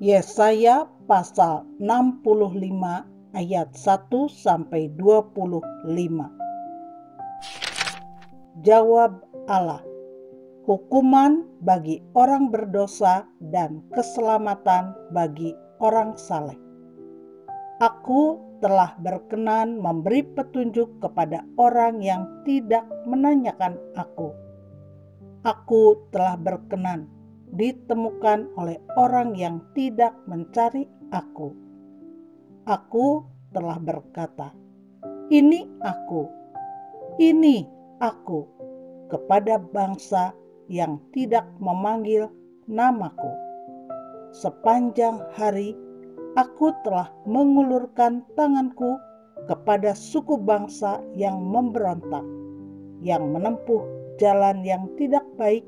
Yesaya pasal 65 ayat 1-25. Jawab Allah, hukuman bagi orang berdosa dan keselamatan bagi orang saleh. Aku telah berkenan memberi petunjuk kepada orang yang tidak menanyakan aku. Aku telah berkenan ditemukan oleh orang yang tidak mencari aku. Aku telah berkata, ini aku, kepada bangsa yang tidak memanggil namaku. Sepanjang hari aku telah mengulurkan tanganku kepada suku bangsa yang memberontak, yang menempuh jalan yang tidak baik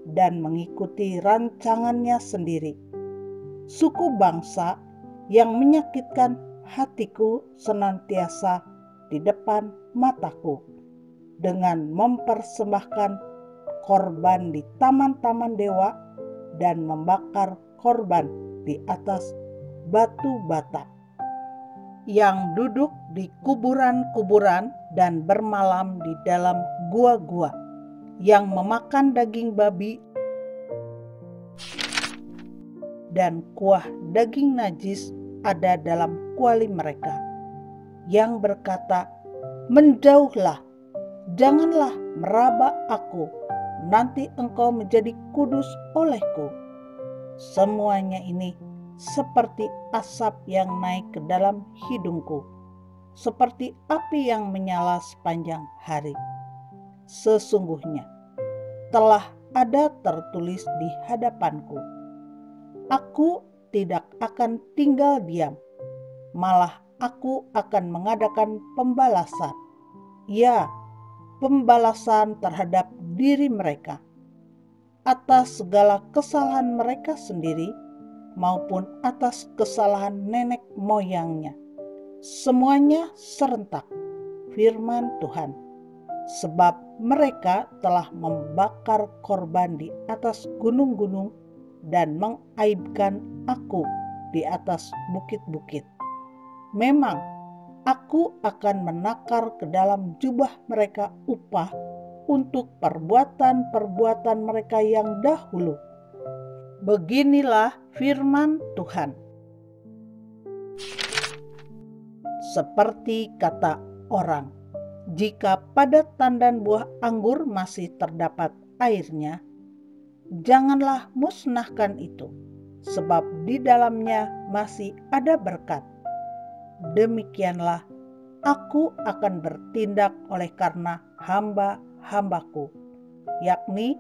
dan mengikuti rancangannya sendiri. Suku bangsa yang menyakitkan hatiku senantiasa di depan mataku, dengan mempersembahkan korban di taman-taman dewa dan membakar korban di atas batu bata, yang duduk di kuburan-kuburan dan bermalam di dalam gua-gua, yang memakan daging babi dan kuah daging najis ada dalam kuali mereka, yang berkata, menjauhlah, janganlah meraba aku, nanti engkau menjadi kudus olehku. Semuanya ini seperti asap yang naik ke dalam hidungku, seperti api yang menyala sepanjang hari. Sesungguhnya telah ada tertulis di hadapanku, aku tidak akan tinggal diam, malah aku akan mengadakan pembalasan, ya, pembalasan terhadap diri mereka, atas segala kesalahan mereka sendiri maupun atas kesalahan nenek moyangnya. Semuanya serentak, firman Tuhan. Sebab mereka telah membakar korban di atas gunung-gunung dan mengaibkan aku di atas bukit-bukit. Memang aku akan menakar ke dalam jubah mereka upah untuk perbuatan-perbuatan mereka yang dahulu. Beginilah firman Tuhan. Seperti kata orang, jika pada tandan buah anggur masih terdapat airnya, janganlah musnahkan itu, sebab di dalamnya masih ada berkat. Demikianlah aku akan bertindak oleh karena hamba-hambaku, yakni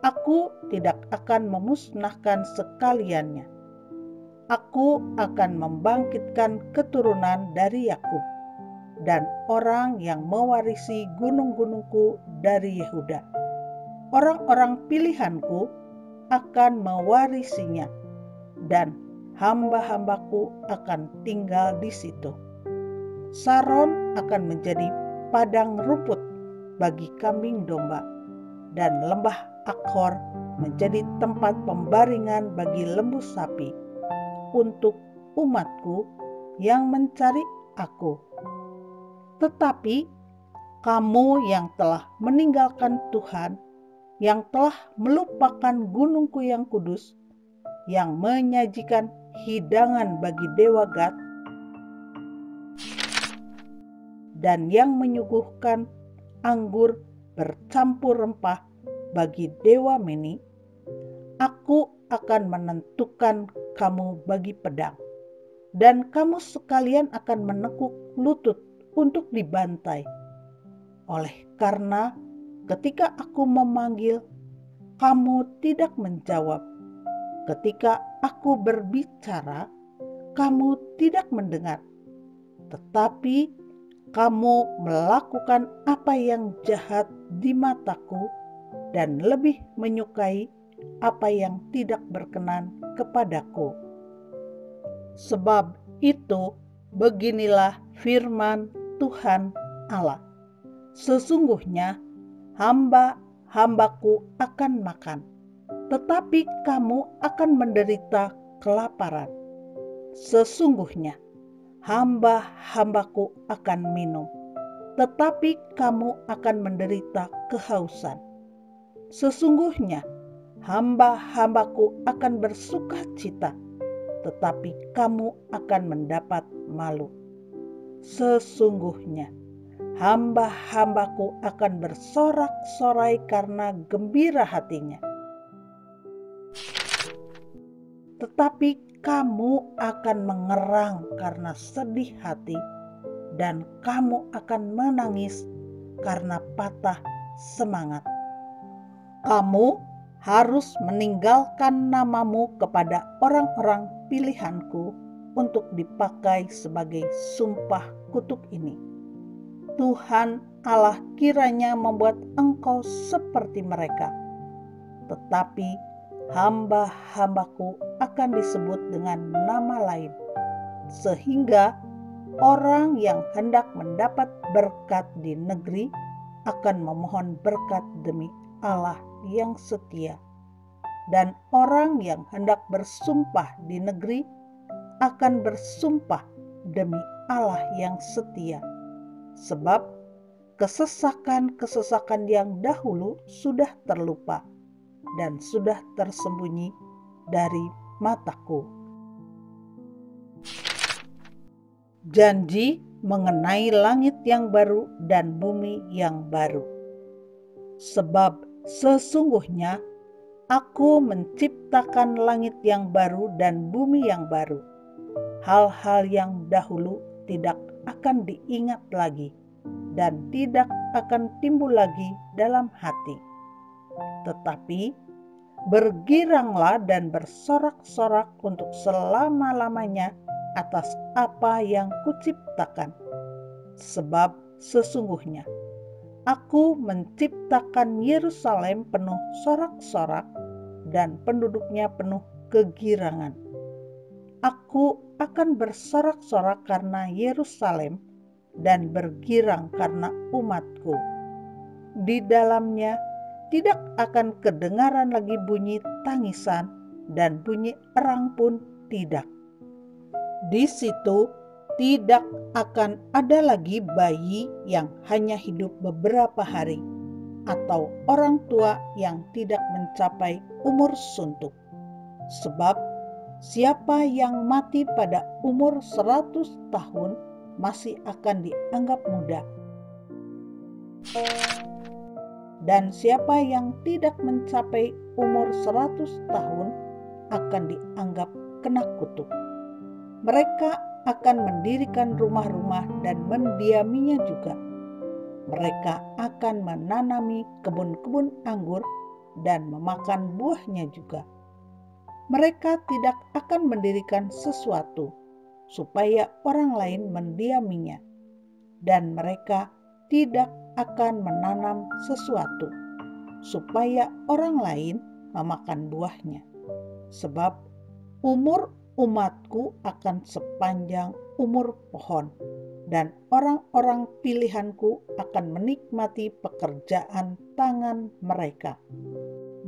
aku tidak akan memusnahkan sekaliannya. Aku akan membangkitkan keturunan dari Yakub dan orang yang mewarisi gunung-gunungku dari Yehuda. Orang-orang pilihanku akan mewarisinya, dan hamba-hambaku akan tinggal di situ. Saron akan menjadi padang rumput bagi kambing domba, dan lembah Akhor menjadi tempat pembaringan bagi lembu sapi, untuk umatku yang mencari aku. Tetapi kamu yang telah meninggalkan Tuhan, yang telah melupakan gunungku yang kudus, yang menyajikan hidangan bagi dewa Gad, dan yang menyuguhkan anggur bercampur rempah bagi dewa Meni, aku akan menentukan kamu bagi pedang, dan kamu sekalian akan menekuk lutut untuk dibantai. Oleh karena ketika aku memanggil, kamu tidak menjawab. Ketika aku berbicara, kamu tidak mendengar. Tetapi kamu melakukan apa yang jahat di mataku dan lebih menyukai apa yang tidak berkenan kepadaku. Sebab itu, beginilah firman Tuhan Allah. Sesungguhnya hamba-hambaku akan makan, tetapi kamu akan menderita kelaparan. Sesungguhnya hamba-hambaku akan minum, tetapi kamu akan menderita kehausan. Sesungguhnya hamba-hambaku akan bersuka cita, tetapi kamu akan mendapat malu. Sesungguhnya hamba-hambaku akan bersorak-sorai karena gembira hatinya. Tetapi kamu akan mengerang karena sedih hati, dan kamu akan menangis karena patah semangat. Kamu harus meninggalkan namamu kepada orang-orang pilihanku untuk dipakai sebagai sumpah kutuk ini. Tuhan Allah kiranya membuat engkau seperti mereka, tetapi hamba-hambaku akan disebut dengan nama lain, sehingga orang yang hendak mendapat berkat di negeri akan memohon berkat demi Allah yang setia, dan orang yang hendak bersumpah di negeri akan bersumpah demi Allah yang setia, sebab kesesakan-kesesakan yang dahulu sudah terlupa dan sudah tersembunyi dari mataku. Janji mengenai langit yang baru dan bumi yang baru. Sebab sesungguhnya Aku menciptakan langit yang baru dan bumi yang baru. Hal-hal yang dahulu tidak akan diingat lagi dan tidak akan timbul lagi dalam hati. Tetapi bergiranglah dan bersorak-sorak untuk selama-lamanya atas apa yang kuciptakan. Sebab sesungguhnya Aku menciptakan Yerusalem penuh sorak-sorak dan penduduknya penuh kegirangan. Aku akan bersorak-sorak karena Yerusalem dan bergirang karena umatku. Di dalamnya tidak akan kedengaran lagi bunyi tangisan dan bunyi erang pun tidak. Di situ tidak akan ada lagi bayi yang hanya hidup beberapa hari, atau orang tua yang tidak mencapai umur suntuk. Sebab siapa yang mati pada umur 100 tahun masih akan dianggap muda. Dan siapa yang tidak mencapai umur 100 tahun akan dianggap kena kutuk. Mereka akan mendirikan rumah-rumah dan mendiaminya juga. Mereka akan menanami kebun-kebun anggur dan memakan buahnya juga. Mereka tidak akan mendirikan sesuatu supaya orang lain mendiaminya, dan mereka tidak akan menanam sesuatu supaya orang lain memakan buahnya. Sebab umur umatku akan sepanjang umur pohon, dan orang-orang pilihanku akan menikmati pekerjaan tangan mereka.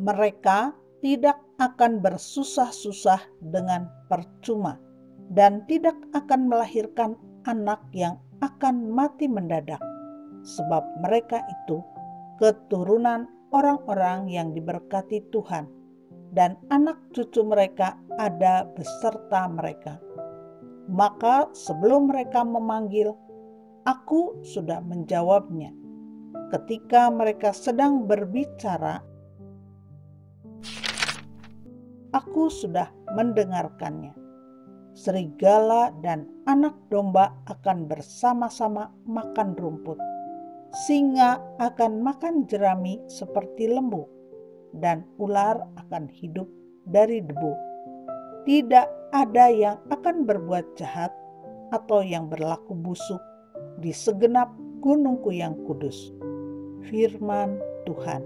Mereka tidak akan bersusah-susah dengan percuma, dan tidak akan melahirkan anak yang akan mati mendadak, sebab mereka itu keturunan orang-orang yang diberkati Tuhan, dan anak cucu mereka ada beserta mereka. Maka sebelum mereka memanggil, aku sudah menjawabnya. Ketika mereka sedang berbicara, aku sudah mendengarkannya. Serigala dan anak domba akan bersama-sama makan rumput. Singa akan makan jerami seperti lembu, dan ular akan hidup dari debu. Tidak ada yang akan berbuat jahat atau yang berlaku busuk di segenap gunungku yang kudus. Firman Tuhan.